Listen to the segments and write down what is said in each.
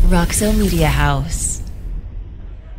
Roxo Media House.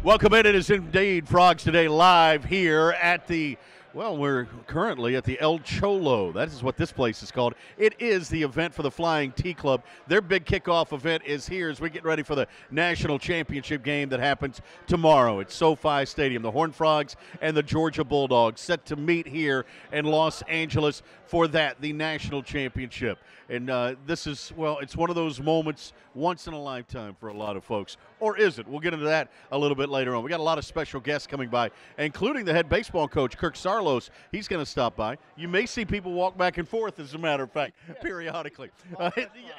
Welcome in. It is indeed Frogs Today live here at the, well, we're currently at the El Cholo. That is what this place is called. It is the event for the Flying T Club. Their big kickoff event is here as we get ready for the national championship game that happens tomorrow at SoFi Stadium. The Horned Frogs and the Georgia Bulldogs set to meet here in Los Angeles for that, the national championship. And this is, well, it's one of those moments once in a lifetime for a lot of folks. Or is it? We'll get into that a little bit later on. We got a lot of special guests coming by, including the head baseball coach, Kirk Saarloos. He's going to stop by. You may see people walk back and forth, as a matter of fact, periodically.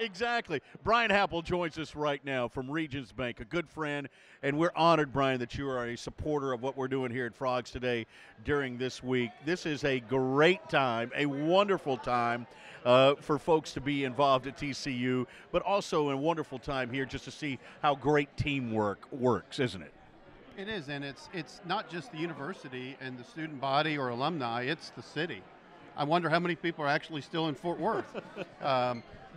Exactly. Brian Happel joins us right now from Regions Bank, a good friend. And we're honored, Brian, that you are a supporter of what we're doing here at Frogs Today during this week. This is a great time, a wonderful time for folks to be involved at TCU, but also a wonderful time here just to see how great teamwork works, isn't it? It is, and it's not just the university and the student body or alumni, it's the city. I wonder how many people are actually still in Fort Worth.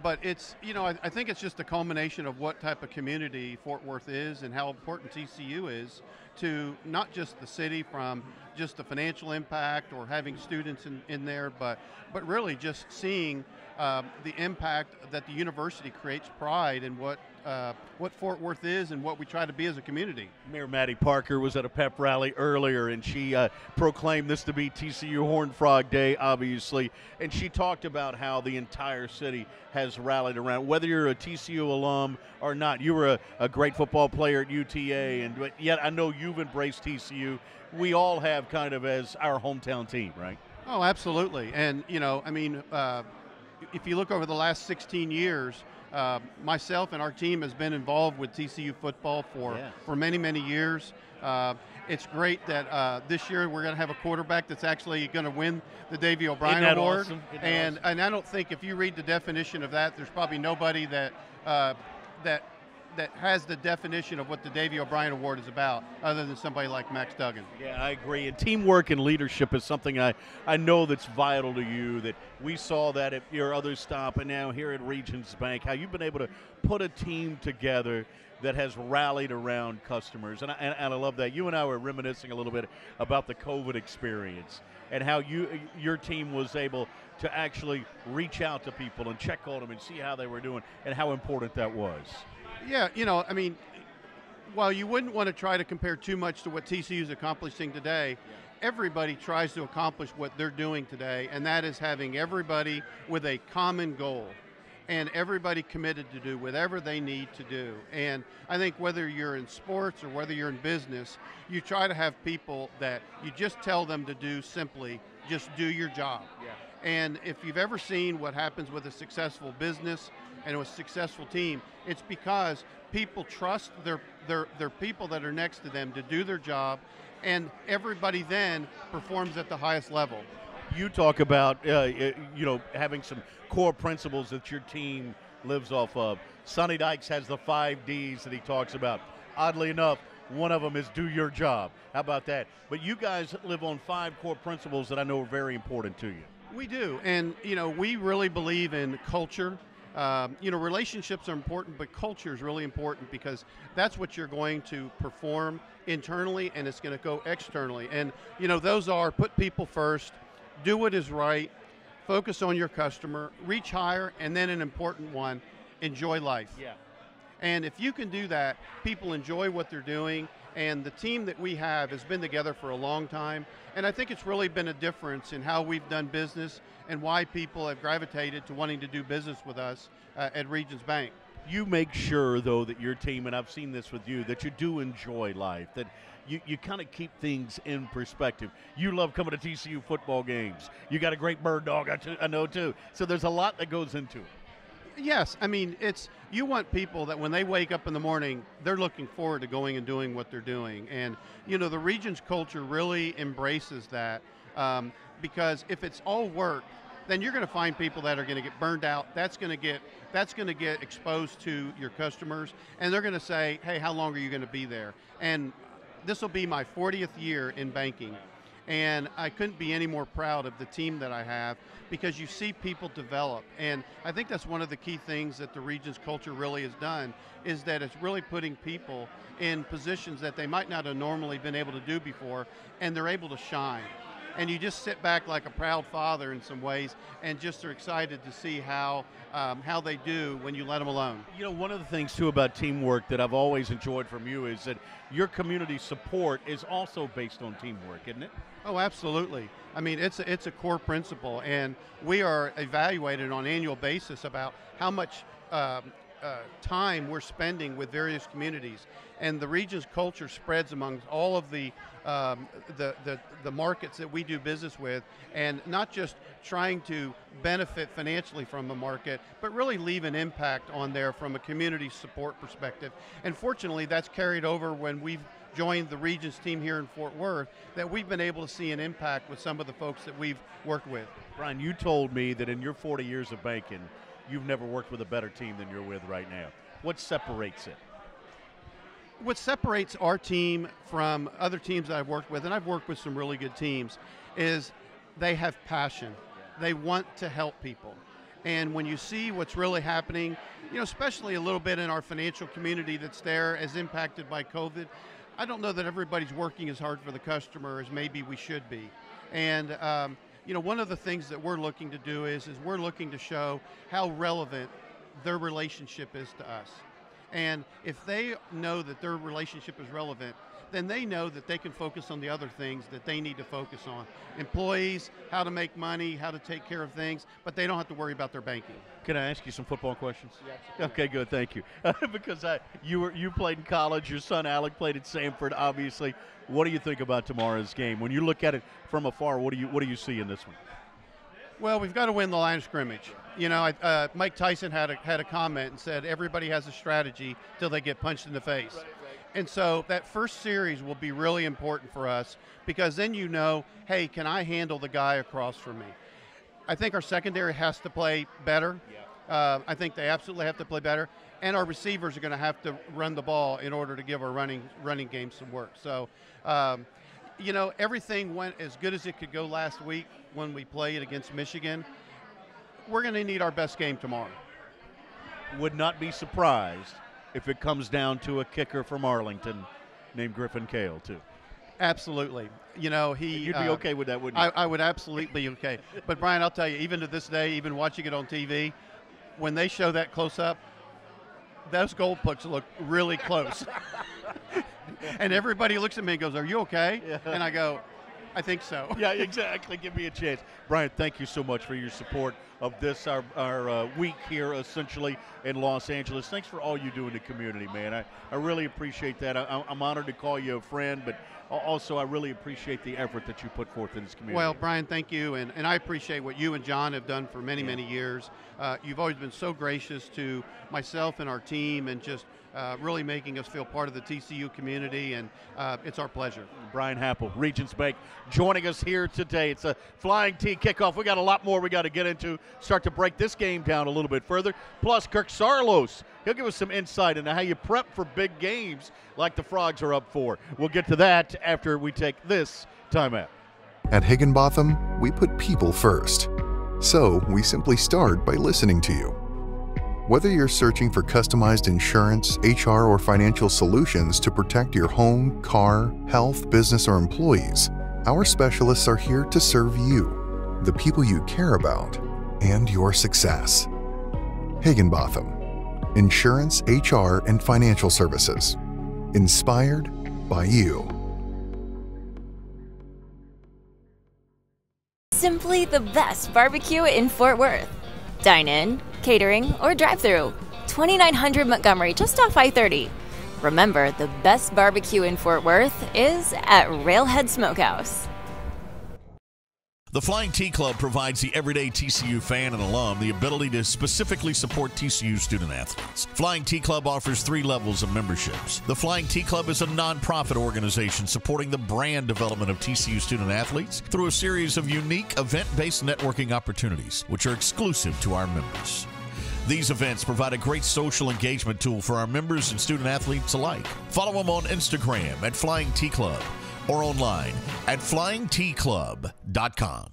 But it's, you know, I think it's just a culmination of what type of community Fort Worth is and how important TCU is to not just the city from just the financial impact or having students in there, but really just seeing the impact that the university creates pride in what Fort Worth is and what we try to be as a community. Mayor Maddie Parker was at a pep rally earlier, and she proclaimed this to be TCU Horned Frog Day, obviously, and she talked about how the entire city has rallied around, whether you're a TCU alum or not. You were a great football player at UTA, but yet I know you've embraced TCU. We all have kind of as our hometown team, right? Oh, absolutely. And, you know, I mean, if you look over the last 16 years, myself and our team has been involved with TCU football for many, many years. It's great that this year we're going to have a quarterback that's actually going to win the Davey O'Brien Award. Awesome? And I don't think, if you read the definition of that, there's probably nobody that has the definition of what the Davey O'Brien Award is about, other than somebody like Max Duggan. Yeah, I agree. And teamwork and leadership is something I know that's vital to you, that we saw that at your other stop and now here at Regions Bank, how you've been able to put a team together that has rallied around customers. And I love that. You and I were reminiscing a little bit about the COVID experience and how your team was able to actually reach out to people and check on them and see how they were doing and how important that was. Yeah, you know, I mean, while you wouldn't want to try to compare too much to what TCU is accomplishing today, everybody tries to accomplish what they're doing today, and that is having everybody with a common goal and everybody committed to do whatever they need to do. And I think whether you're in sports or whether you're in business, you try to have people that you just tell them to do simply, just do your job. Yeah. And if you've ever seen what happens with a successful business and a successful team, it's because people trust their people that are next to them to do their job, and everybody then performs at the highest level. You talk about, having some core principles that your team lives off of. Sonny Dykes has the 5 Ds that he talks about. Oddly enough, one of them is do your job. How about that? But you guys live on 5 core principles that I know are very important to you. We do, and, you know, we really believe in culture. Relationships are important, but culture is really important because that's what you're going to perform internally, and it's going to go externally. And, you know, those are put people first, do what is right, focus on your customer, reach higher, and then an important one, enjoy life. Yeah. And if you can do that, people enjoy what they're doing, and the team that we have has been together for a long time, and I think it's really been a difference in how we've done business and why people have gravitated to wanting to do business with us at Regions Bank. You make sure, though, that your team, and I've seen this with you, that you do enjoy life, that you kind of keep things in perspective. You love coming to TCU football games. You got a great bird dog, I know, too. So there's a lot that goes into it. Yes, I mean, you want people that when they wake up in the morning, they're looking forward to going and doing what they're doing. And, you know, the Regions culture really embraces that because if it's all work, then you're going to find people that are going to get burned out. That's going to get exposed to your customers, and they're going to say, hey, how long are you going to be there? And this will be my 40th year in banking. And I couldn't be any more proud of the team that I have, because you see people develop. And I think that's one of the key things that the Regions culture really has done, is that it's really putting people in positions that they might not have normally been able to do before, and they're able to shine. And you just sit back like a proud father in some ways, and just are excited to see how they do when you let them alone. You know, one of the things too about teamwork that I've always enjoyed from you is that your community support is also based on teamwork, isn't it? Oh, absolutely. I mean, it's a core principle, and we are evaluated on an annual basis about how much time we're spending with various communities, and the Regions culture spreads among all of the markets that we do business with, and not just trying to benefit financially from the market, but really leave an impact on there from a community support perspective. And fortunately, that's carried over when we've joined the Regions team here in Fort Worth, that we've been able to see an impact with some of the folks that we've worked with. Brian, you told me that in your 40 years of banking, you've never worked with a better team than you're with right now. What separates it? What separates our team from other teams that I've worked with, and I've worked with some really good teams, is they have passion. They want to help people. And when you see what's really happening, you know, especially a little bit in our financial community that's there as impacted by COVID, I don't know that everybody's working as hard for the customer as maybe we should be. And you know, one of the things that we're looking to do is we're looking to show how relevant their relationship is to us. And if they know that their relationship is relevant, then they know that they can focus on the other things that they need to focus on. Employees, how to make money, how to take care of things, but they don't have to worry about their banking. Can I ask you some football questions? Yes. Okay, good, thank you. Because you played in college, your son Alec played at Samford, obviously. What do you think about tomorrow's game? When you look at it from afar, what do you see in this one? Well, we've got to win the line of scrimmage. You know, Mike Tyson had a comment and said everybody has a strategy till they get punched in the face. Right. And so that first series will be really important for us, because then you know, hey, can I handle the guy across from me? I think our secondary has to play better. Yeah. I think they absolutely have to play better. And our receivers are going to have to run the ball in order to give our running game some work. So, you know, everything went as good as it could go last week when we played against Michigan. We're going to need our best game tomorrow. Would not be surprised if it comes down to a kicker from Arlington named Griffin Kale, too. Absolutely. You know, you'd be okay with that, wouldn't you? I would absolutely be okay. But, Brian, I'll tell you, even to this day, even watching it on TV, when they show that close-up, those goal pucks look really close. And everybody looks at me and goes, "Are you okay?" Yeah. And I go, "I think so." Yeah, exactly. Give me a chance. Brian, thank you so much for your support of this, our week here, essentially, in Los Angeles. Thanks for all you do in the community, man. I really appreciate that. I'm honored to call you a friend, but also I really appreciate the effort that you put forth in this community. Well, Brian, thank you, and I appreciate what you and John have done for many, many years. You've always been so gracious to myself and our team, and just really making us feel part of the TCU community, and it's our pleasure. Brian Happel, Regions Bank, joining us here today. It's a Flying T kickoff. We got a lot more we got to get into, start to break this game down a little bit further. Plus, Kirk Saarloos, he'll give us some insight into how you prep for big games like the Frogs are up for. We'll get to that after we take this timeout. At Higginbotham, we put people first. So we simply start by listening to you. Whether you're searching for customized insurance, HR, or financial solutions to protect your home, car, health, business, or employees, our specialists are here to serve you, the people you care about, and your success. Higginbotham. Insurance, HR, and financial services. Inspired by you. Simply the best barbecue in Fort Worth. Dine in, catering, or drive-through. 2900 Montgomery, just off I-30. Remember, the best barbecue in Fort Worth is at Railhead Smokehouse. The Flying T Club provides the everyday TCU fan and alum the ability to specifically support TCU student athletes. Flying T Club offers 3 levels of memberships. The Flying T Club is a nonprofit organization supporting the brand development of TCU student athletes through a series of unique event-based networking opportunities, which are exclusive to our members. These events provide a great social engagement tool for our members and student athletes alike. Follow them on Instagram at Flying T Club, or online at flyingtclub.com.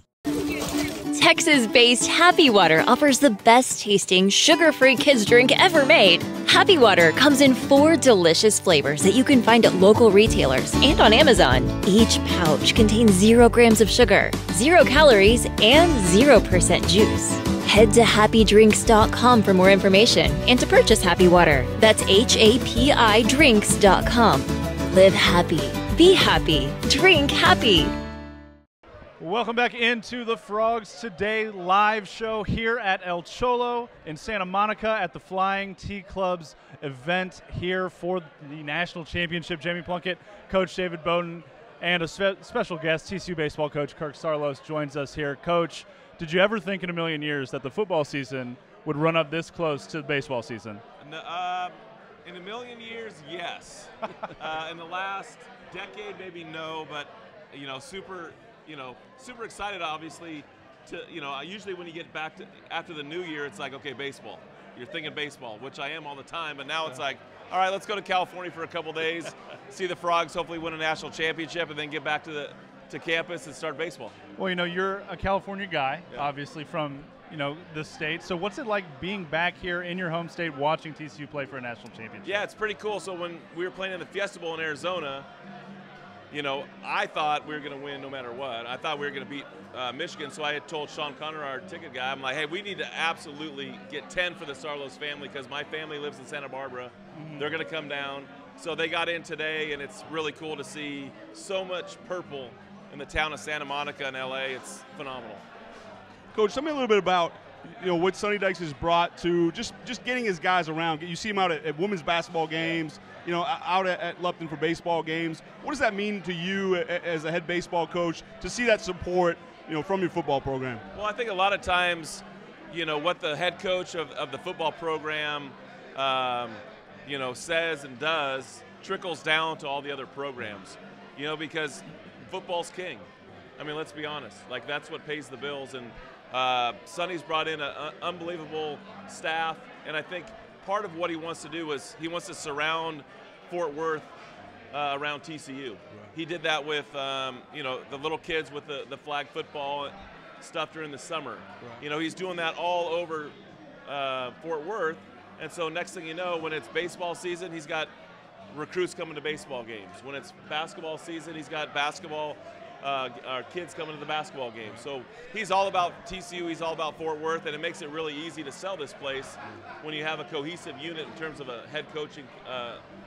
Texas-based Happy Water offers the best-tasting, sugar-free kids drink ever made. Happy Water comes in 4 delicious flavors that you can find at local retailers and on Amazon. Each pouch contains 0 grams of sugar, 0 calories, and 0% juice. Head to happydrinks.com for more information and to purchase Happy Water. That's HAPI drinks.com. Live happy, be happy, drink happy. Welcome back into the Frogs Today live show here at El Cholo in Santa Monica at the Flying T Club's event here for the National Championship. Jamie Plunkett, Coach David Bowden, and a special guest, TCU baseball coach Kirk Saarloos joins us here. Coach, did you ever think in a million years that the football season would run up this close to the baseball season? In a million years, yes. In the last decade, maybe no, but super excited, obviously. Usually when you get back to after the new year, it's like, okay, baseball. You're thinking baseball, which I am all the time. But now it's like, all right, let's go to California for a couple days, see the Frogs hopefully win a national championship, and then get back to campus and start baseball. Well, you're a California guy, obviously from the state. So what's it like being back here in your home state watching TCU play for a national championship? Yeah, it's pretty cool. So when we were playing in the Fiesta Bowl in Arizona, I thought we were going to win no matter what. I thought we were going to beat Michigan, so I had told Sean Conner, our ticket guy, I'm like, hey, we need to absolutely get 10 for the Saarloos family because my family lives in Santa Barbara. Mm-hmm. They're going to come down. So they got in today, and it's really cool to see so much purple in the town of Santa Monica in L.A. It's phenomenal. Coach, tell me a little bit about what Sonny Dykes has brought to just getting his guys around. You see him out at women's basketball games, out at Lupton for baseball games. What does that mean to you as a head baseball coach to see that support, from your football program? Well, I think a lot of times, what the head coach of the football program, says and does trickles down to all the other programs, because football's king. I mean, let's be honest. Like, that's what pays the bills. And Sonny's brought in an unbelievable staff, and I think part of what he wants to do is he wants to surround Fort Worth around TCU. Right. He did that with, the little kids with the flag football stuff during the summer. Right. He's doing that all over Fort Worth, and so next thing you know, when it's baseball season, he's got recruits coming to baseball games. When it's basketball season, he's got basketball our kids coming to the basketball game. So he's all about TCU, he's all about Fort Worth, and it makes it really easy to sell this place when you have a cohesive unit in terms of a head coaching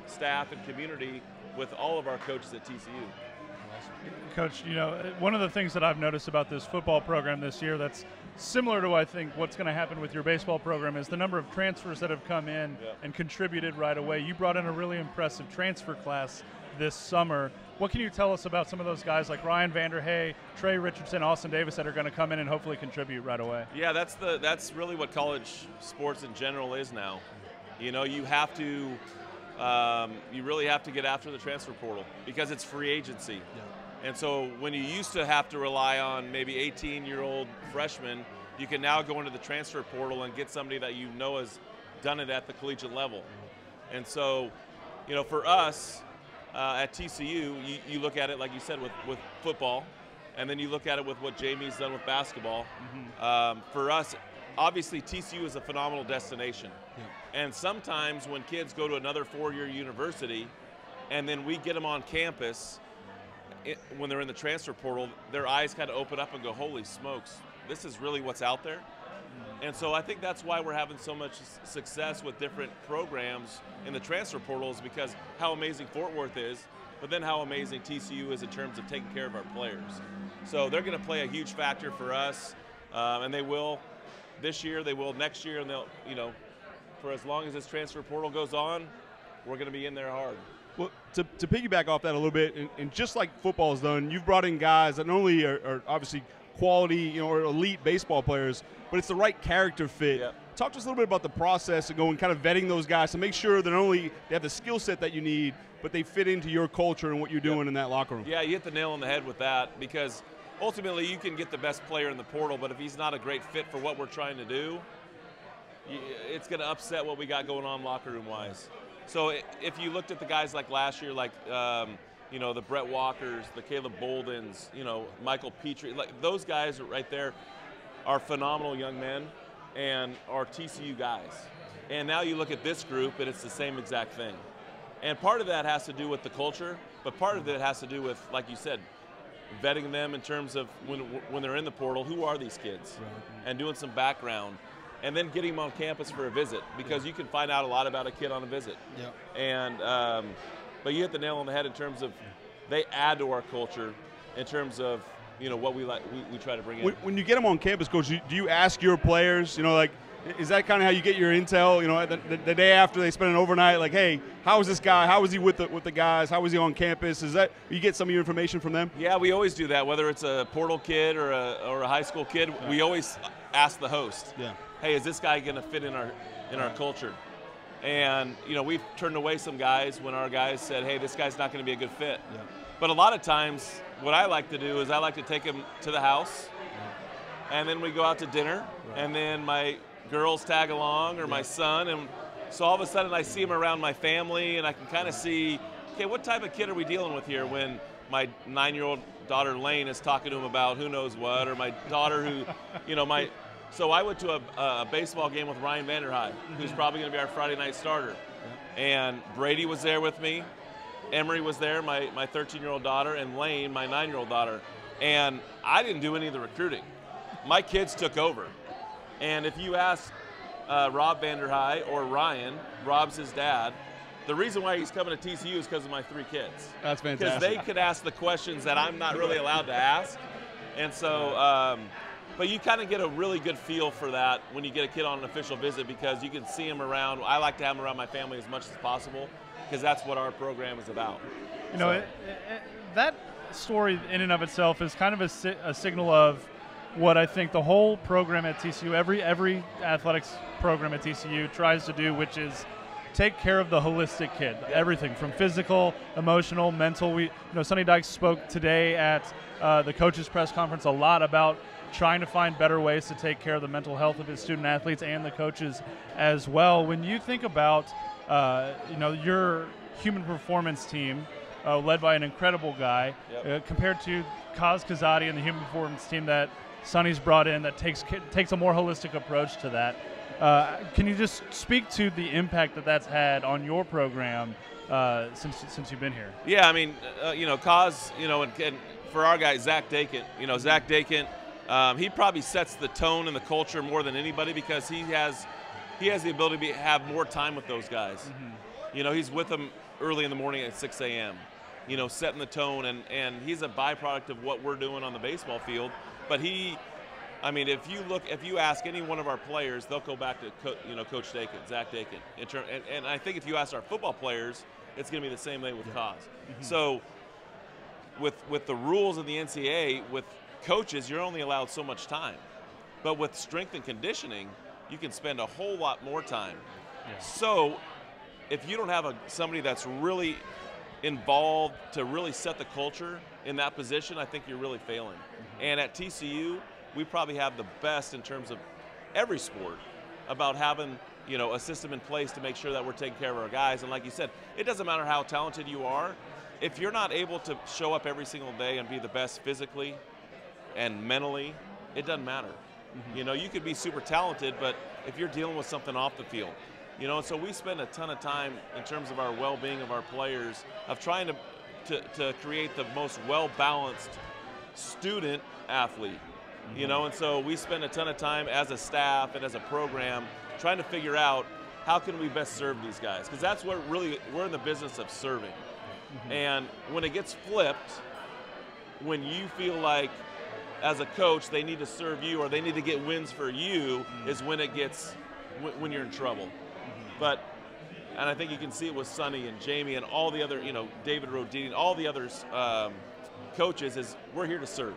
staff and community with all of our coaches at TCU. Coach, one of the things that I've noticed about this football program this year that's similar to, I think, what's going to happen with your baseball program is the number of transfers that have come in and contributed right away. You brought in a really impressive transfer class this summer. What can you tell us about some of those guys like Ryan Vanderhey, Trey Richardson, Austin Davis that are going to come in and hopefully contribute right away? Yeah, that's really what college sports in general is now. You have to you really have to get after the transfer portal because it's free agency. Yeah. And so when you used to have to rely on maybe 18-year-old freshmen, you can now go into the transfer portal and get somebody that has done it at the collegiate level. And so, for us, at TCU, you look at it, like you said, with football, and then you look at it with what Jamie's done with basketball. Mm-hmm. For us, obviously, TCU is a phenomenal destination. Yeah. And sometimes when kids go to another four-year university, and then we get them on campus, when they're in the transfer portal, their eyes kind of open up and go, holy smokes, this is really what's out there? And so I think that's why we're having so much success with different programs in the transfer portals, because how amazing Fort Worth is, but then how amazing TCU is in terms of taking care of our players. So they're going to play a huge factor for us, and they will this year, they will next year, and they'll, for as long as this transfer portal goes on, we're going to be in there hard. Well, to piggyback off that a little bit, and just like football's done, you've brought in guys that not only are obviously quality, or elite baseball players, but it's the right character fit. Yep. Talk to us a little bit about the process of going kind of vetting those guys to make sure that not only they have the skill set that you need, but they fit into your culture and what you're doing in that locker room. Yeah, you hit the nail on the head with that, because ultimately you can get the best player in the portal, but if he's not a great fit for what we're trying to do, it's going to upset what we got going on locker room wise. So if you looked at the guys like last year, like you know, the Brett Walkers, the Caleb Boldens, you know, Michael Petrie, like those guys right there are phenomenal young men and are TCU guys. And now you look at this group and it's the same exact thing. And part of that has to do with the culture, but part of it has to do with, like you said, vetting them in terms of when they're in the portal, who are these kids? And doing some background. And then getting them on campus for a visit, because you can find out a lot about a kid on a visit. And but you hit the nail on the head in terms of they add to our culture in terms of, you know, what we try to bring in. When you get them on campus, Coach, do you ask your players, you know, like, is that kind of how you get your intel? You know, the day after they spend an overnight, like, hey, how is this guy? How is he with the guys? How is he on campus? Is that you get some of your information from them? Yeah, we always do that. Whether it's a portal kid or a high school kid, we always ask the host. Hey, is this guy going to fit in our culture? And you know, we've turned away some guys when our guys said, hey, this guy's not going to be a good fit. But a lot of times, what I like to do is I like to take him to the house, and then we go out to dinner, and then my girls tag along, or my son, and so all of a sudden I see him around my family, and I can kind of see, okay, what type of kid are we dealing with here when my 9-year-old daughter Lane is talking to him about who knows what, or my daughter who, you know, so I went to a baseball game with Ryan Vanderhyde, who's probably going to be our Friday night starter, and Brady was there with me, Emery was there, my 13-year-old daughter, and Lane, my 9-year-old daughter, and I didn't do any of the recruiting. My kids took over. And if you ask Rob Vanderhyde or Ryan, Rob's his dad, the reason why he's coming to TCU is because of my 3 kids. That's fantastic. Because they could ask the questions that I'm not really allowed to ask. And so, but you kind of get a really good feel for that when you get a kid on an official visit, because you can see him around. I like to have him around my family as much as possible, because that's what our program is about. You know, that story in and of itself is kind of a signal of what I think the whole program at TCU, every athletics program at TCU tries to do, which is take care of the holistic kid. Everything from physical, emotional, mental. Sonny Dykes spoke today at the coaches' press conference a lot about trying to find better ways to take care of the mental health of his student athletes and the coaches as well. When you think about your human performance team, led by an incredible guy, compared to Kaz Kazadi and the human performance team that Sonny's brought in, that takes a more holistic approach to that. Can you just speak to the impact that that's had on your program since you've been here? Yeah, I mean, Kaz, and for our guy Zach Dakin, Zach Dakin, he probably sets the tone and the culture more than anybody, because he has the ability to have more time with those guys. He's with them early in the morning at 6 a.m. Setting the tone, and he's a byproduct of what we're doing on the baseball field. But if you ask any one of our players, they'll go back to Coach Dakin, Zach Dakin. And I think if you ask our football players, it's going to be the same way with Kaz. So with the rules of the NCAA, with coaches, you're only allowed so much time. But with strength and conditioning, you can spend a whole lot more time. So if you don't have somebody that's really involved to really set the culture in that position, I think you're really failing. And at TCU, we probably have the best in terms of every sport about having a system in place to make sure that we're taking care of our guys. And like you said, it doesn't matter how talented you are, if you're not able to show up every single day and be the best physically and mentally, it doesn't matter. You could be super talented, but if you're dealing with something off the field, and so we spend a ton of time in terms of our well-being of our players, of trying to create the most well-balanced student athlete, and so we spend a ton of time as a staff and as a program trying to figure out how can we best serve these guys, because that's what really we're in the business of serving. And when it gets flipped, when you feel like as a coach they need to serve you or they need to get wins for you, is when it gets when you're in trouble. And I think you can see it with Sonny and Jamie and all the other, David Rodine, all the others coaches, is we're here to serve.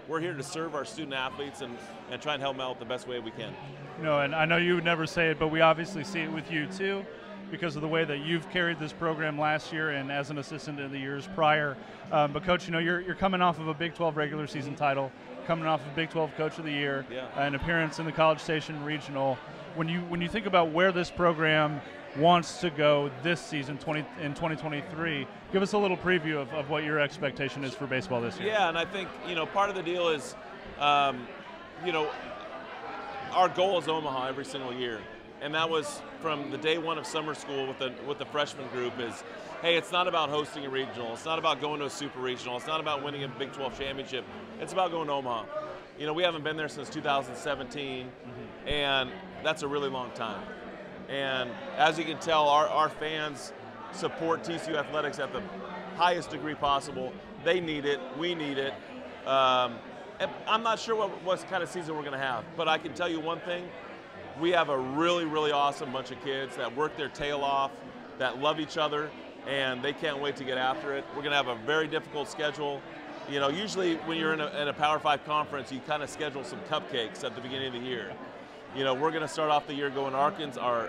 We're here to serve our student athletes and try and help them out the best way we can. And I know you would never say it, but we obviously see it with you too, because of the way that you've carried this program last year and as an assistant in the years prior. But Coach, you're coming off of a Big 12 regular season title, coming off of Big 12 Coach of the Year, an appearance in the College Station Regional. When you think about where this program wants to go this season, in 2023. Give us a little preview of what your expectation is for baseball this year. Yeah, and I think, part of the deal is, our goal is Omaha every single year. And that was from the day one of summer school with the freshman group is, hey, it's not about hosting a regional. It's not about going to a super regional. It's not about winning a Big 12 championship. It's about going to Omaha. We haven't been there since 2017, and that's a really long time. And as you can tell, our fans support TCU athletics at the highest degree possible. They need it. We need it. And I'm not sure what kind of season we're going to have, but I can tell you one thing. We have a really, really awesome bunch of kids that work their tail off, that love each other, and they can't wait to get after it. We're going to have a very difficult schedule. Usually when you're in a Power 5 conference, you kind of schedule some cupcakes at the beginning of the year. We're going to start off the year going Arkansas,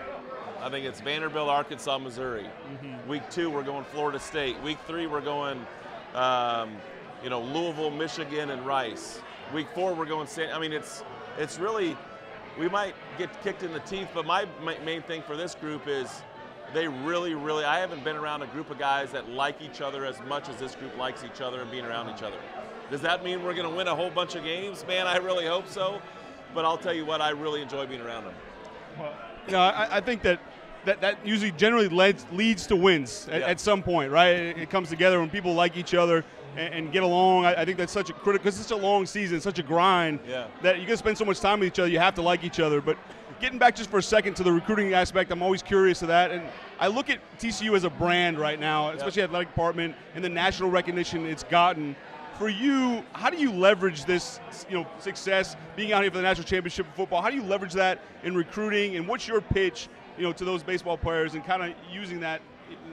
I think it's Vanderbilt, Arkansas, Missouri. Week 2, we're going Florida State. Week 3, we're going, Louisville, Michigan, and Rice. Week 4, we're going it's really, we might get kicked in the teeth, but my main thing for this group is they really, really, I haven't been around a group of guys that like each other as much as this group likes each other and being around each other. Does that mean we're going to win a whole bunch of games? Man, I really hope so. But I'll tell you what, I really enjoy being around them. Well, I think that usually generally leads to wins at some point, right? It comes together when people like each other and get along. I think that's such a critical, because it's such a long season, such a grind, that you're going to spend so much time with each other, you have to like each other. But getting back just for a second to the recruiting aspect, I'm always curious of that. And I look at TCU as a brand right now, especially the athletic department and the national recognition it's gotten. For you, how do you leverage this, success, being out here for the national championship of football? How do you leverage that in recruiting, and what's your pitch, to those baseball players and kind of using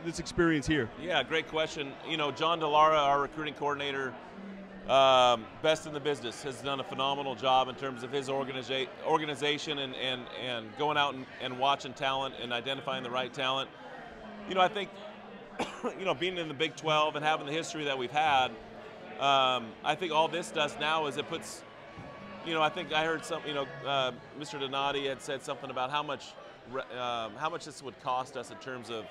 this experience here? Yeah, great question. John Delara, our recruiting coordinator, best in the business, has done a phenomenal job in terms of his organization and going out and watching talent and identifying the right talent. I think, being in the Big 12 and having the history that we've had, I think all this does now is it puts, I think I heard Mr. Donati had said something about how much this would cost us in terms of,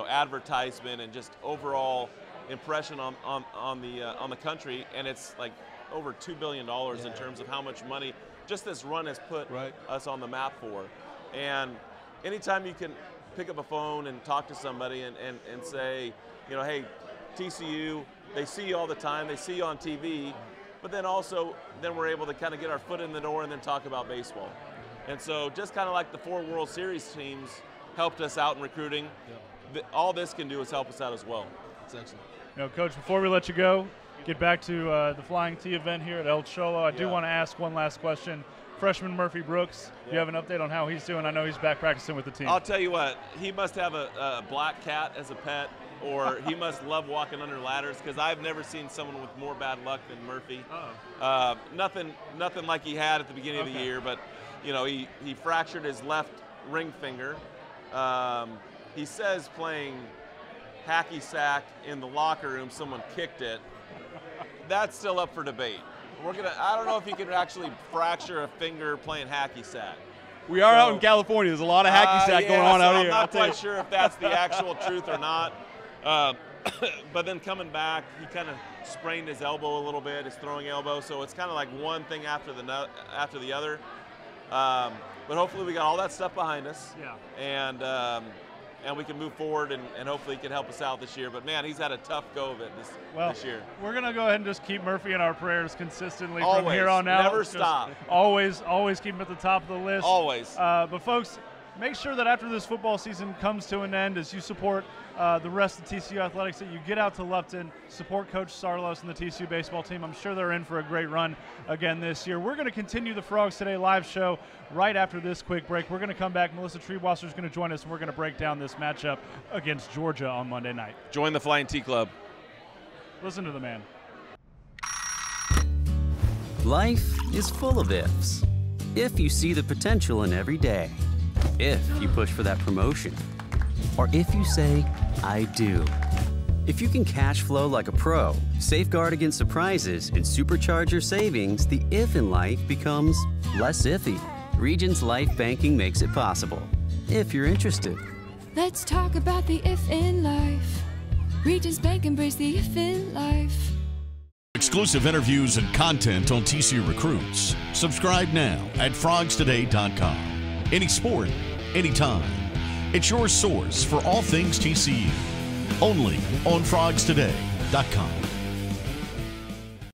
advertisement and just overall impression on the country, and it's like over $2 billion in terms of how much money just this run has put us on the map for. And anytime you can pick up a phone and talk to somebody and say, hey, TCU, they see you all the time, they see you on TV, but then we're able to kind of get our foot in the door and then talk about baseball. And so just kind of like the 4 World Series teams helped us out in recruiting, all this can do is help us out as well. That's excellent. Coach, before we let you go, get back to the Flying T event here at El Cholo, I do want to ask one last question. Freshman Murphy Brooks, do you have an update on how he's doing? I know he's back practicing with the team. I'll tell you what, he must have a black cat as a pet, or he must love walking under ladders, because I've never seen someone with more bad luck than Murphy. Nothing like he had at the beginning of the year, but he fractured his left ring finger. He says playing hacky sack in the locker room, someone kicked it. That's still up for debate. I don't know if he can actually fracture a finger playing hacky sack. We are out in California. There's a lot of hacky sack going on out here. I'm not quite sure if that's the actual truth or not. But then coming back, he kind of sprained his elbow a little bit, his throwing elbow. So it's kind of like one thing after the other. But hopefully we got all that stuff behind us. And we can move forward, and hopefully he can help us out this year. But, man, he's had a tough go of it this year. We're going to go ahead and just keep Murphy in our prayers consistently always, from here on out. Never stop. Always keep him at the top of the list. Always. But, folks, make sure that after this football season comes to an end, as you support the rest of TCU Athletics, that you get out to Lupton, support Coach Sarlos and the TCU baseball team. I'm sure they're in for a great run again this year. We're going to continue the Frogs Today live show right after this quick break. We're going to come back. Melissa Treewasser is going to join us, and we're going to break down this matchup against Georgia on Monday night. Join the Flying T Club. Listen to the man. Life is full of ifs. If you see the potential in every day, if you push for that promotion, or if you say, I do. If you can cash flow like a pro, safeguard against surprises, and supercharge your savings, the if in life becomes less iffy. Regions Life Banking makes it possible, if you're interested. Let's talk about the if in life. Regions Bank, embrace the if in life. Exclusive interviews and content on TCU recruits. Subscribe now at frogstoday.com. Any sport, anytime. It's your source for all things TCU. Only on frogstoday.com.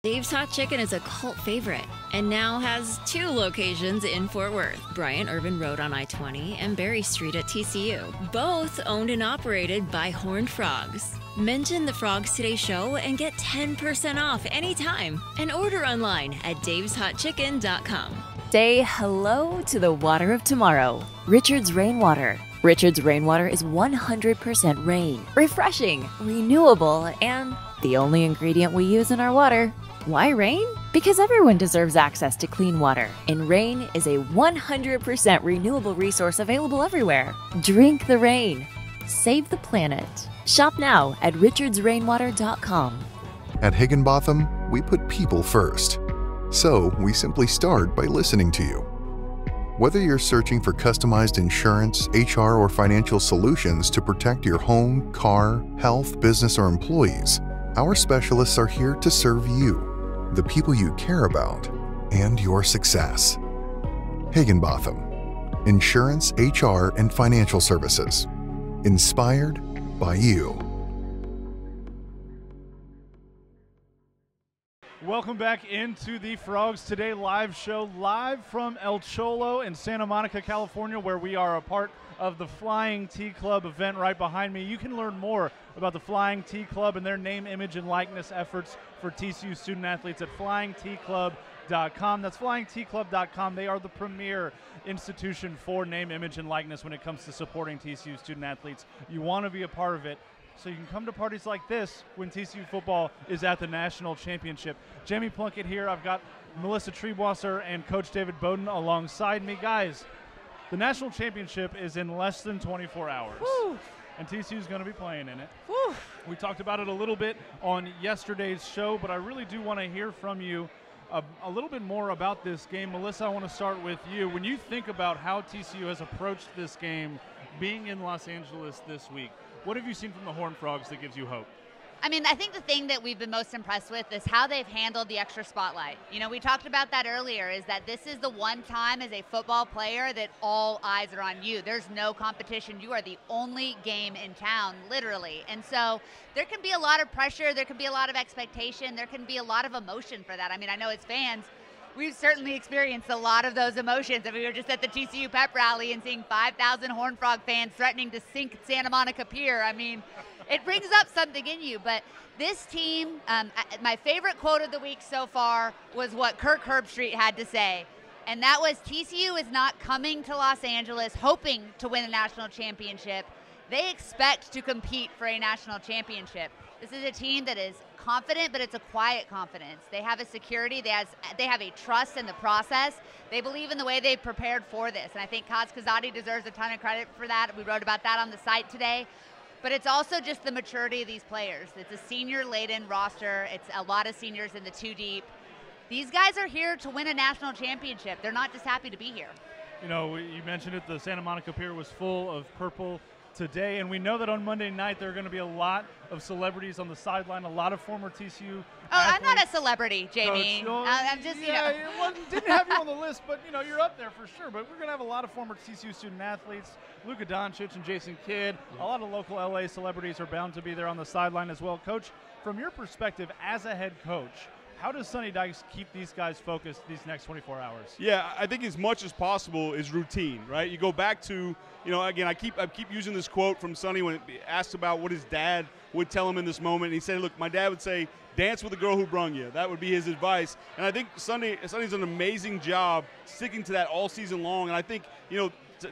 Dave's Hot Chicken is a cult favorite and now has 2 locations in Fort Worth, Bryant Irvin Road on I-20 and Berry Street at TCU, both owned and operated by Horned Frogs. Mention the Frogs Today show and get 10% off anytime and order online at daveshotchicken.com. Say hello to the water of tomorrow. Richard's Rainwater. Richard's Rainwater is 100% rain, refreshing, renewable, and the only ingredient we use in our water. Why rain? Because everyone deserves access to clean water, and rain is a 100% renewable resource available everywhere. Drink the rain. Save the planet. Shop now at richardsrainwater.com. At Higginbotham, we put people first. So we simply start by listening to you. Whether you're searching for customized insurance, HR, or financial solutions to protect your home, car, health, business, or employees, our specialists are here to serve you, the people you care about, and your success. Higginbotham. Insurance, HR, and financial services. Inspired by you. Welcome back into the Frogs Today live show, live from El Cholo in Santa Monica, California, where we are a part of the Flying T Club event right behind me. You can learn more about the Flying T Club and their name, image, and likeness efforts for TCU student athletes at flyingtclub.com. That's flyingtclub.com. They are the premier institution for name, image, and likeness when it comes to supporting TCU student athletes. You want to be a part of it, so you can come to parties like this when TCU football is at the national championship. Jamie Plunkett here. I've got Melissa Triebwasser and Coach David Bowden alongside me. Guys, the national championship is in less than 24 hours. Woo. And TCU is going to be playing in it. Woo. We talked about it a little bit on yesterday's show, but I really do want to hear from you a little bit more about this game. Melissa, I want to start with you. When you think about how TCU has approached this game being in Los Angeles this week, what have you seen from the Horned Frogs that gives you hope? I mean, I think the thing that we've been most impressed with is how they've handled the extra spotlight. You know, we talked about that earlier, is that this is the one time as a football player that all eyes are on you. There's no competition. You are the only game in town, literally. And so there can be a lot of pressure. There can be a lot of expectation. There can be a lot of emotion for that. I mean, I know as fans, we've certainly experienced a lot of those emotions. And we were just at the TCU pep rally and seeing 5,000 Horned Frog fans threatening to sink Santa Monica Pier. I mean, it brings up something in you. But this team, my favorite quote of the week so far was what Kirk Herbstreit had to say. And that was, TCU is not coming to Los Angeles hoping to win a national championship. They expect to compete for a national championship. This is a team that is confident, but it's a quiet confidence. They have a security. They have a trust in the process. They believe in the way they prepared for this. And I think Kaz Kazadi deserves a ton of credit for that. We wrote about that on the site today. But it's also just the maturity of these players. It's a senior-laden roster. It's a lot of seniors in the two deep. These guys are here to win a national championship. They're not just happy to be here. You know, you mentioned it, the Santa Monica Pier was full of purple today, and we know that on Monday night there are going to be a lot of celebrities on the sideline, a lot of former TCU athletes. I'm not a celebrity, Jamie. Coach, I'm just, didn't have you on the list, but, you're up there for sure. But we're going to have a lot of former TCU student athletes, Luka Doncic and Jason Kidd. A lot of local LA celebrities are bound to be there on the sideline as well. Coach, from your perspective as a head coach, how does Sonny Dykes keep these guys focused these next 24 hours? Yeah, I think as much as possible is routine, right? You go back to, again, I keep using this quote from Sonny when asked about what his dad would tell him in this moment. And he said, look, my dad would say, dance with the girl who brung you. That would be his advice. And I think Sonny's done an amazing job sticking to that all season long. And I think,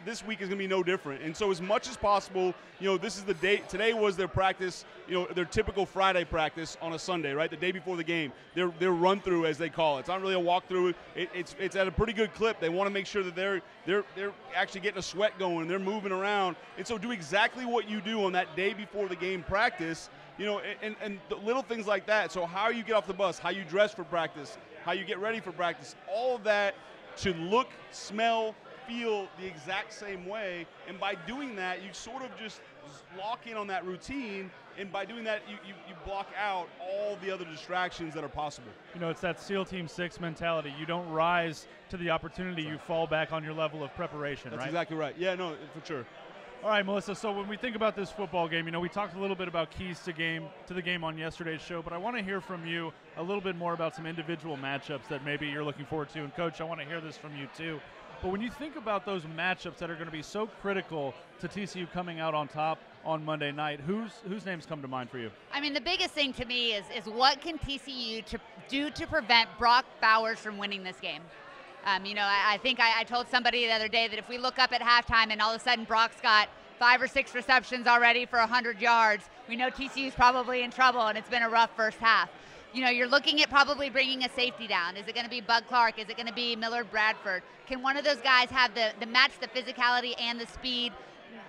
this week is going to be no different. And so as much as possible, this is the day. Today was their practice, their typical Friday practice on a Sunday, right? The day before the game. Their run through, as they call it. It's not really a walkthrough. It's at a pretty good clip. They want to make sure that they're actually getting a sweat going. They're moving around. And so do exactly what you do on that day before the game practice, and the little things like that. So how you get off the bus, how you dress for practice, how you get ready for practice, all of that should look, smell, feel the exact same way. And by doing that, you sort of just lock in on that routine. And by doing that, you block out all the other distractions that are possible. You know, it's that SEAL Team 6 mentality. You don't rise to the opportunity. You fall back on your level of preparation, That's right? exactly right. Yeah, no, for sure. All right, Melissa, so when we think about this football game, you know, we talked a little bit about keys to the game on yesterday's show, but I want to hear from you a little bit more about some individual matchups that maybe you're looking forward to. And, Coach, I want to hear this from you, too. But when you think about those matchups that are going to be so critical to TCU coming out on top on Monday night, whose names come to mind for you? I mean, the biggest thing to me is what can TCU do to prevent Brock Bowers from winning this game? You know, I think I told somebody the other day that if we look up at halftime and all of a sudden Brock's got 5 or 6 receptions already for 100 yards, we know TCU's probably in trouble, and it's been a rough first half. You know, you're looking at probably bringing a safety down. Is it going to be Bud Clark? Is it going to be Millard Bradford? Can one of those guys have the match the physicality and the speed,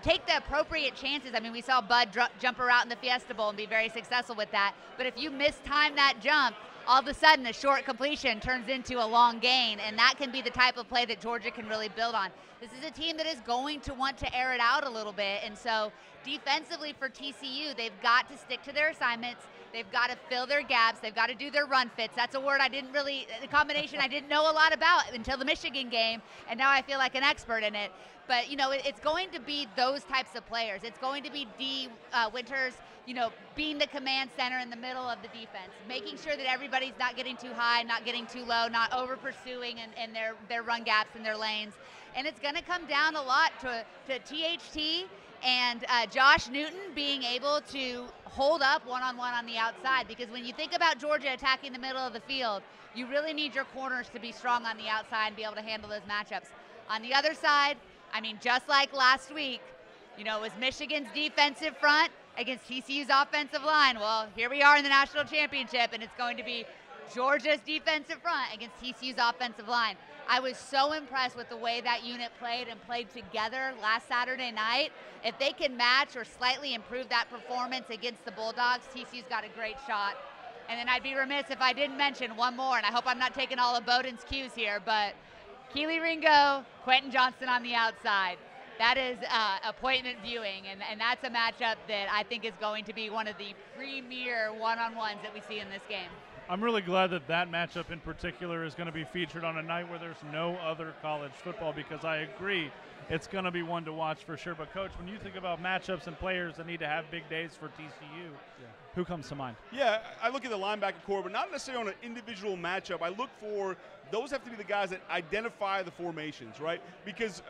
take the appropriate chances? I mean, we saw Bud jump her out in the Fiesta Bowl and be very successful with that. But if you mistime that jump, all of a sudden a short completion turns into a long gain, and that can be the type of play that Georgia can really build on. This is a team that is going to want to air it out a little bit, and so defensively for TCU, they've got to stick to their assignments. They've got to fill their gaps. They've got to do their run fits. That's a word the combination I didn't know a lot about until the Michigan game, and now I feel like an expert in it. But, you know, it's going to be those types of players. It's going to be Winters, you know, being the command center in the middle of the defense, making sure that everybody's not getting too high, not getting too low, not over-pursuing in their run gaps and their lanes. And it's going to come down a lot to THT and Josh Newton being able to hold up one-on-one on the outside, because when you think about Georgia attacking the middle of the field, you really need your corners to be strong on the outside and be able to handle those matchups. On the other side, I mean, just like last week, you know, it was Michigan's defensive front against TCU's offensive line. Well, here we are in the national championship, and it's going to be Georgia's defensive front against TCU's offensive line. I was so impressed with the way that unit played together last Saturday night. If they can match or slightly improve that performance against the Bulldogs, TCU's got a great shot. And then I'd be remiss if I didn't mention one more, and I hope I'm not taking all of Bowden's cues here, but Keely Ringo, Quentin Johnston on the outside. That is appointment viewing, and that's a matchup that I think is going to be one of the premier one-on-ones that we see in this game. I'm really glad that matchup in particular is going to be featured on a night where there's no other college football, because I agree it's going to be one to watch for sure. But, Coach, when you think about matchups and players that need to have big days for TCU, who comes to mind? Yeah, I look at the linebacker core, but not necessarily on an individual matchup. I look for those have to be the guys that identify the formations, right? Because,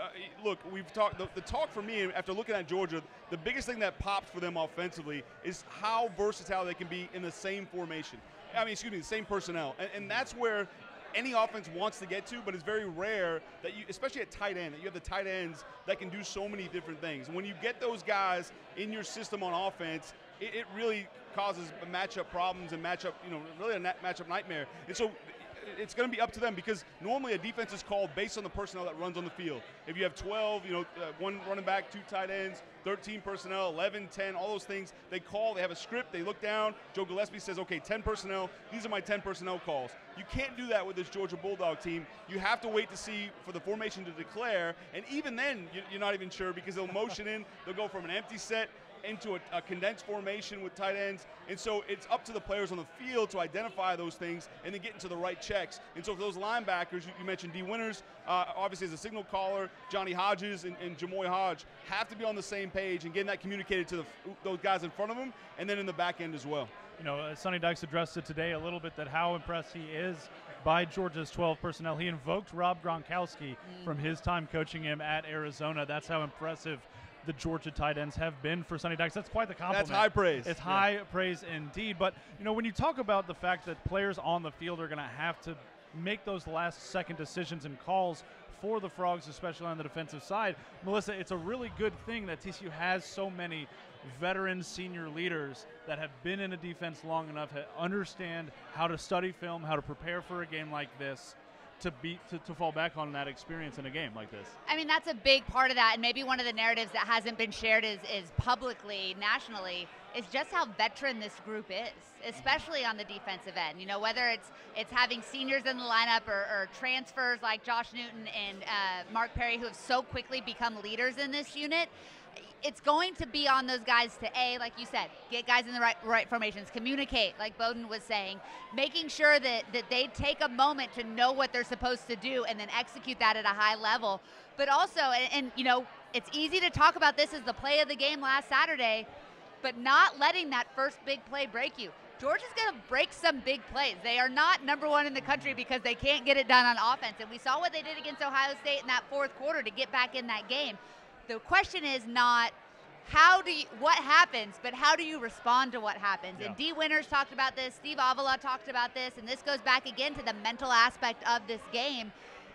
look, we've talked – the talk for me after looking at Georgia, the biggest thing that pops for them offensively is how versatile they can be in the same formation. The same personnel. And that's where any offense wants to get to, but it's very rare that you, especially at tight end, that you have the tight ends that can do so many different things. And when you get those guys in your system on offense, it really causes matchup problems and really a matchup nightmare. And so it's going to be up to them, because normally a defense is called based on the personnel that runs on the field. If you have 12, one running back, 2 tight ends, 13 personnel, 11, 10, all those things, they have a script, they look down, Joe Gillespie says, okay, 10 personnel, these are my 10 personnel calls. You can't do that with this Georgia Bulldog team. You have to wait to see for the formation to declare, and even then, you're not even sure, because they'll motion in, they'll go from an empty set into a condensed formation with tight ends. And so it's up to the players on the field to identify those things and then get into the right checks. And so for those linebackers, you mentioned D. Winters, obviously as a signal caller, Johnny Hodges and Jamoy Hodge have to be on the same page and getting that communicated to those guys in front of them and then in the back end as well. You know, Sonny Dykes addressed it today a little bit, that how impressed he is by Georgia's 12 personnel. He invoked Rob Gronkowski from his time coaching him at Arizona. That's how impressive the Georgia tight ends have been for Sonny Dykes. That's quite the compliment. That's high praise. It's high praise indeed. But, you know, when you talk about the fact that players on the field are going to have to make those last-second decisions and calls for the Frogs, especially on the defensive side, Melissa, it's a really good thing that TCU has so many veteran senior leaders that have been in a defense long enough to understand how to study film, how to prepare for a game like this, to fall back on that experience in a game like this. I mean, that's a big part of that, and maybe one of the narratives that hasn't been shared is publicly, nationally, is just how veteran this group is, especially on the defensive end. You know, whether it's having seniors in the lineup or transfers like Josh Newton and Mark Perry, who have so quickly become leaders in this unit. It's going to be on those guys to, like you said, get guys in the right formations, communicate, like Bowden was saying, making sure that they take a moment to know what they're supposed to do and then execute that at a high level. But also, and you know, it's easy to talk about this as the play of the game last Saturday, but not letting that first big play break you. Georgia's going to break some big plays. They are not number one in the country because they can't get it done on offense. And we saw what they did against Ohio State in that fourth quarter to get back in that game. The question is not what happens, but how do you respond to what happens? Yeah. And Dee Winters talked about this, Steve Avila talked about this, and this goes back again to the mental aspect of this game.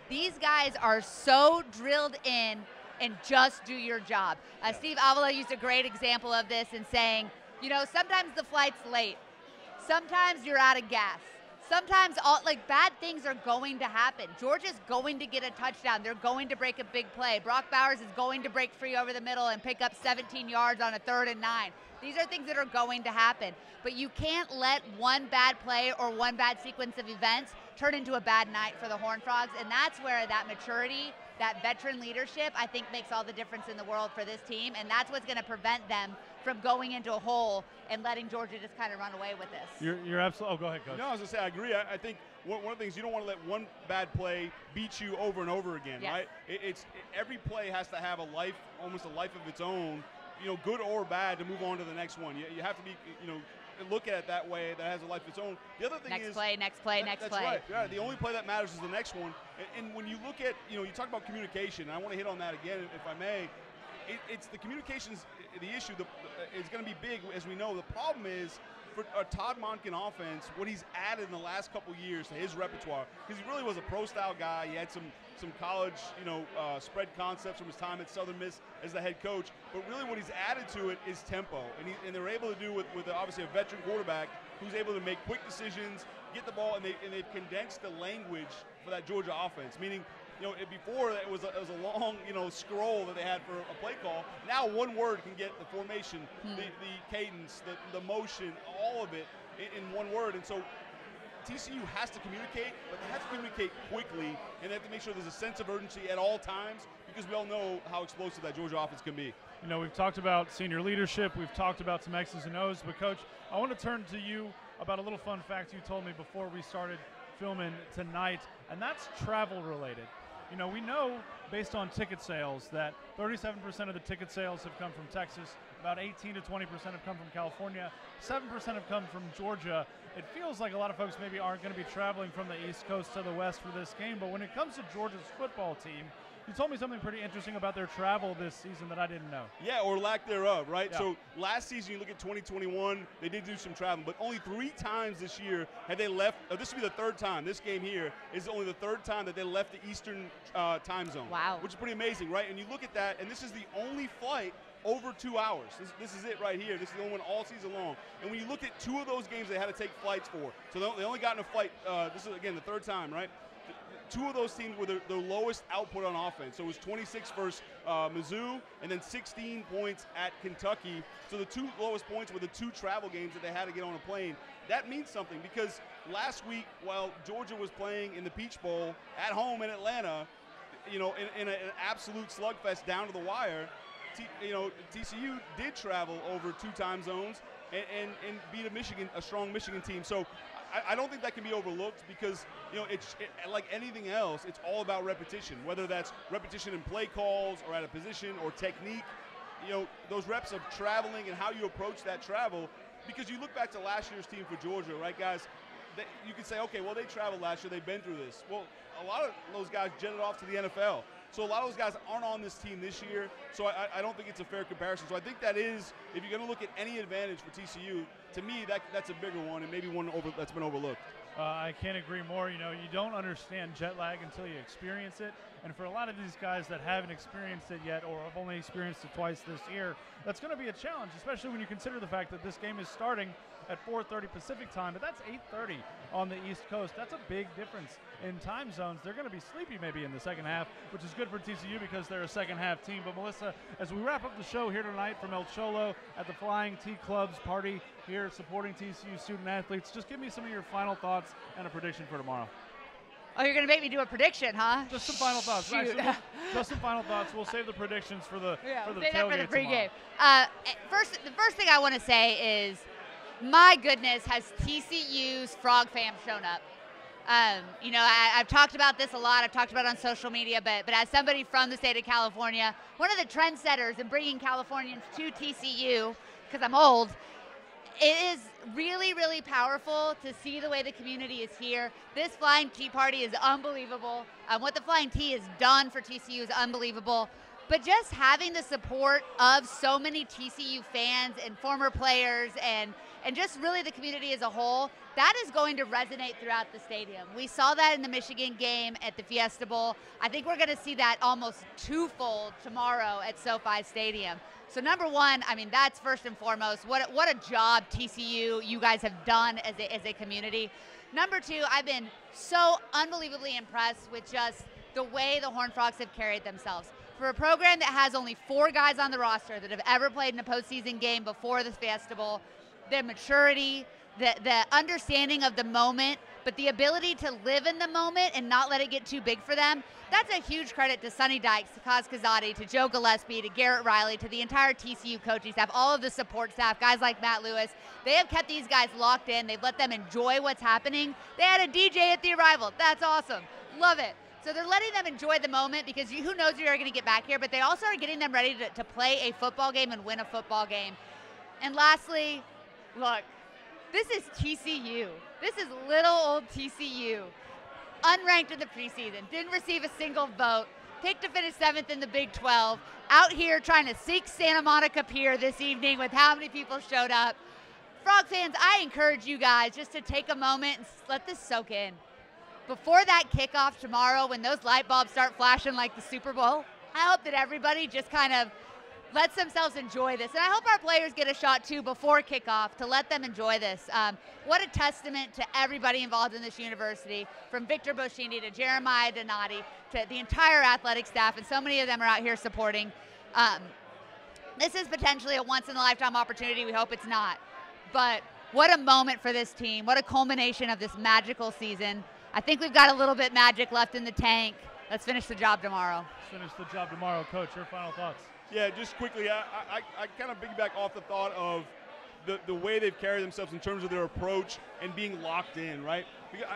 These guys are so drilled in and just do your job. Steve Avila used a great example of this in saying, you know, sometimes the flight's late. Sometimes you're out of gas. Sometimes bad things are going to happen. Georgia's going to get a touchdown. They're going to break a big play. Brock Bowers is going to break free over the middle and pick up 17 yards on a 3rd and 9. These are things that are going to happen. But you can't let one bad play or one bad sequence of events turn into a bad night for the Horned Frogs. And that's where that maturity, that veteran leadership, I think makes all the difference in the world for this team. And that's what's going to prevent them from going into a hole and letting Georgia just kind of run away with this. You're absolutely. Oh, go ahead, Coach. No, I was going to say, I agree. I think one of the things, you don't want to let one bad play beat you over and over again, yes. right? Every play has to have a life, almost a life of its own, you know, good or bad, to move on to the next one. You have to be, you know, look at it that way, that has a life of its own. The other thing next is play. That's right. Yeah, the only play that matters is the next one. And when you look at, you know, you talk about communication, and I want to hit on that again, if I may. It's the communications, the issue is going to be big, as we know. The problem is, for a Todd Monken offense, what he's added in the last couple years to his repertoire, because he really was a pro-style guy. He had some college, you know, spread concepts from his time at Southern Miss as the head coach. But really what he's added to it is tempo. And they're able to do with obviously a veteran quarterback who's able to make quick decisions, get the ball, and they've condensed the language for that Georgia offense, meaning, you know, before it was a long, you know, scroll that they had for a play call. Now one word can get the formation, the cadence, the motion, all of it in one word. And so TCU has to communicate, but they have to communicate quickly, and they have to make sure there's a sense of urgency at all times, because we all know how explosive that Georgia offense can be. You know, we've talked about senior leadership, we've talked about some X's and O's, but Coach, I want to turn to you about a little fun fact you told me before we started filming tonight, and that's travel related. You know, we know based on ticket sales that 37% of the ticket sales have come from Texas, about 18 to 20% have come from California, 7% have come from Georgia. It feels like a lot of folks maybe aren't going to be traveling from the East Coast to the West for this game, but when it comes to Georgia's football team, you told me something pretty interesting about their travel this season that I didn't know. Yeah, or lack thereof, right? Yeah. So last season, you look at 2021, they did do some traveling, but only 3 times this year had they left. This will be the 3rd time. This game here is only the 3rd time that they left the Eastern time zone. Wow. Which is pretty amazing, right? And you look at that, and this is the only flight over 2 hours. This is it right here. This is the only one all season long. And when you look at 2 of those games they had to take flights for, so they only got in a flight, this is, again, the 3rd time, right? 2 of those teams were the lowest output on offense. So it was 26 versus Mizzou, and then 16 points at Kentucky. So the 2 lowest points were the 2 travel games that they had to get on a plane. That means something, because last week, while Georgia was playing in the Peach Bowl at home in Atlanta, you know, in an absolute slugfest down to the wire, TCU did travel over 2 time zones and beat a strong Michigan team. So I don't think that can be overlooked, because, you know, it's like anything else, it's all about repetition, whether that's repetition in play calls or at a position or technique. You know, those reps of traveling and how you approach that travel, because you look back to last year's team for Georgia, right, guys? You can say, okay, well, they traveled last year, they've been through this. Well, a lot of those guys jetted off to the NFL. So a lot of those guys aren't on this team this year, so I don't think it's a fair comparison. So I think that is, if you're going to look at any advantage for TCU, to me, that's a bigger one, and maybe one that's been overlooked. I can't agree more. You know, you don't understand jet lag until you experience it. And for a lot of these guys that haven't experienced it yet or have only experienced it twice this year, that's going to be a challenge, especially when you consider the fact that this game is starting at 4:30 Pacific time, but that's 8:30 on the East Coast. That's a big difference in time zones. They're going to be sleepy maybe in the second half, which is good for TCU because they're a second half team. But Melissa, as we wrap up the show here tonight from El Cholo at the Flying T Club's party here supporting TCU student athletes, just give me some of your final thoughts and a prediction for tomorrow. Oh, you're going to make me do a prediction, huh? Just some final thoughts. Actually, just some final thoughts. We'll save the predictions for the tailgate for the pregame. tomorrow. The first thing I want to say is, my goodness, has TCU's Frog fam shown up? You know, I've talked about this a lot. I've talked about it on social media, but as somebody from the state of California, one of the trendsetters in bringing Californians to TCU, because I'm old, it is really, really powerful to see the way the community is here. This Flying T party is unbelievable. What the Flying T has done for TCU is unbelievable. But just having the support of so many TCU fans and former players and just really the community as a whole, that is going to resonate throughout the stadium. We saw that in the Michigan game at the Fiesta Bowl. I think we're going to see that almost twofold tomorrow at SoFi Stadium. So number one, I mean, that's first and foremost. What a job TCU, you guys have done as a community. Number two, I've been so unbelievably impressed with just the way the Horned Frogs have carried themselves. For a program that has only 4 guys on the roster that have ever played in a postseason game before the Fiesta Bowl, their maturity, the understanding of the moment, but the ability to live in the moment and not let it get too big for them, that's a huge credit to Sonny Dykes, to Kaz Kazadi, to Joe Gillespie, to Garrett Riley, to the entire TCU coaching staff, all of the support staff, guys like Matt Lewis. They have kept these guys locked in. They've let them enjoy what's happening. They had a DJ at the arrival. That's awesome. Love it. So they're letting them enjoy the moment because who knows if you're going to get back here, but they also are getting them ready to play a football game and win a football game. And lastly, look, this is TCU. This is little old TCU. Unranked in the preseason, didn't receive a single vote, picked to finish 7th in the Big 12, out here trying to seek Santa Monica Pier this evening with how many people showed up. Frog fans, I encourage you guys just to take a moment and let this soak in. Before that kickoff tomorrow, when those light bulbs start flashing like the Super Bowl, I hope that everybody just kind of lets themselves enjoy this. And I hope our players get a shot too before kickoff to let them enjoy this. What a testament to everybody involved in this university, from Victor Boschini to Jeremiah Donati to the entire athletic staff, and so many of them are out here supporting. This is potentially a once-in-a-lifetime opportunity. We hope it's not. But what a moment for this team. What a culmination of this magical season. I think we've got a little bit magic left in the tank. Let's finish the job tomorrow. Let's finish the job tomorrow. Coach, your final thoughts? Yeah, just quickly, I kind of piggyback off the thought of the way they've carried themselves in terms of their approach and being locked in, right?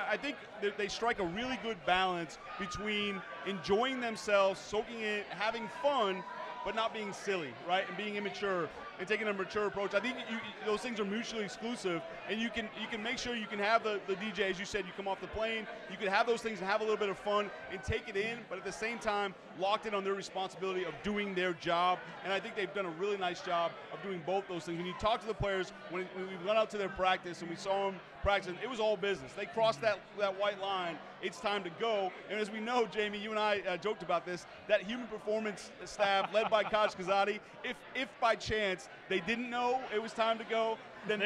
I think they strike a really good balance between enjoying themselves, soaking in, having fun, but not being silly, right, and being immature and taking a mature approach. I think those things are mutually exclusive, and you can make sure you can have the DJ, as you said, you come off the plane, you can have those things and have a little bit of fun and take it in, but at the same time, locked in on their responsibility of doing their job, and I think they've done a really nice job of doing both those things. When you talk to the players, when we went out to their practice and we saw them practicing, it was all business. They crossed that white line. It's time to go. And as we know, Jamie, you and I joked about this, that human performance staff led by Coach Kazadi, if by chance they didn't know it was time to go, then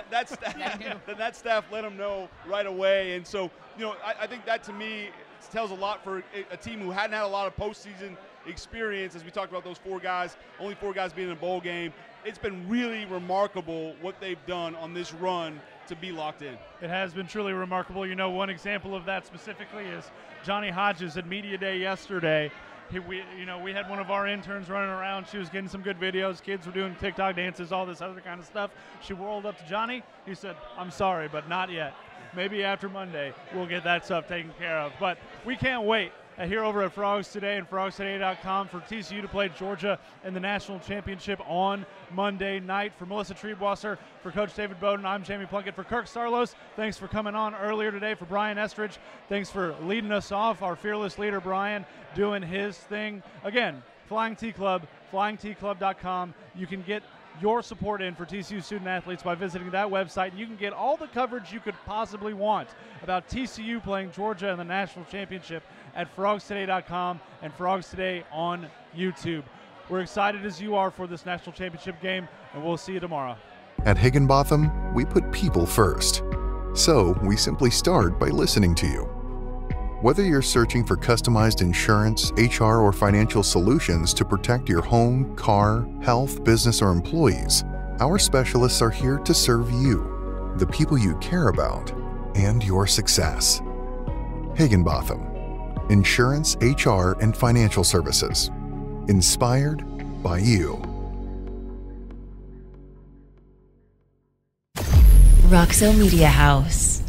that staff let them know right away. And so, you know, I think that to me tells a lot for a team who hadn't had a lot of postseason experience, as we talked about those 4 guys, only 4 guys being in a bowl game. It's been really remarkable what they've done on this run to be locked in. It has been truly remarkable. You know, one example of that specifically is Johnny Hodges at Media Day yesterday. We had one of our interns running around. She was getting some good videos. Kids were doing TikTok dances, all this other kind of stuff. She rolled up to Johnny. He said, "I'm sorry, but not yet. Maybe after Monday we'll get that stuff taken care of." But we can't wait. Here over at Frogs Today and FrogsToday.com for TCU to play Georgia in the national championship on Monday night. For Melissa Triebwasser, for Coach David Bowden, I'm Jamie Plunkett. For Kirk Sarlos, thanks for coming on earlier today. For Brian Estridge, thanks for leading us off. Our fearless leader, Brian, doing his thing. Again, Flying T Club, flyingtclub.com. You can get your support in for TCU student athletes by visiting that website. You can get all the coverage you could possibly want about TCU playing Georgia in the national championship at frogstoday.com and Frogs Today on YouTube. We're excited as you are for this national championship game, and we'll see you tomorrow. At Higginbotham, we put people first. So we simply start by listening to you. Whether you're searching for customized insurance, HR, or financial solutions to protect your home, car, health, business, or employees, our specialists are here to serve you, the people you care about, and your success. Higginbotham. Insurance, HR, and financial services. Inspired by you. Roxo Media House.